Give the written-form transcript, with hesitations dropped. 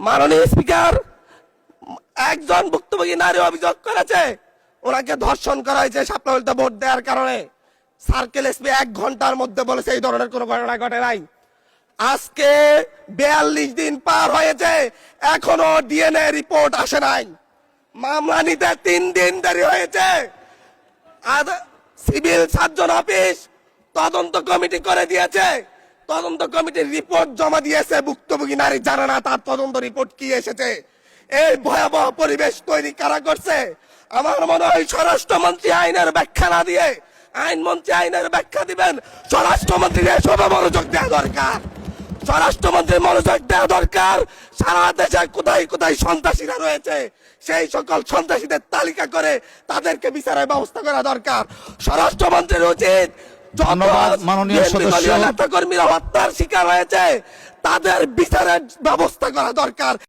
মাননীয় স্পিকার, একজন ভুক্তভোগী নারী অভিযোগ করেছে ওনাকে ধর্ষণ করা হয়েছে শাপলা ভোট দেওয়ার কারণে। সার্কেল এসপি 1 ঘন্টার মধ্যে বলেছে এই ধরনের কোনো ঘটনা ঘটে নাই। আজকে 42 দিন পার হয়েছে, এখনো ডিএনএ রিপোর্ট আসে নাই। মামলা নিতে 3 দিন দেরি হয়েছে। সিভিল সার্জন অফিস তদন্ত কমিটি করে দিয়েছে, তদন্ত কমিটির রিপোর্ট জমা দিয়েছে, ভুক্তভোগী নারী জানে না তার তদন্ত রিপোর্ট কি এসেছে। এই ভয়াবহ পরিবেশ তৈরি কারা করছে? আমার মনে হয় স্বরাষ্ট্রমন্ত্রী আইনের ব্যাখ্যা না দিয়ে আইনমন্ত্রী আইনের ব্যাখ্যা দিবেন। স্বরাষ্ট্রমন্ত্রীর এসবে মনোযোগ দেওয়া দরকার, স্বরাষ্ট্রমন্ত্রীর মনোযোগ দেওয়া দরকার। সারা দেশে কোথায় কোথায় সন্ত্রাসীরা রয়েছে সেই সকল সন্ত্রাসীদের তালিকা করে তাদেরকে বিচারের ব্যবস্থা করা দরকার। স্বরাষ্ট্রমন্ত্রীর উচিত ধন্যবাদ মাননীয় সদস্য। নেতাকর্মীরা হত্যার শিকার হয়েছে তাদের বিচারের ব্যবস্থা করা দরকার।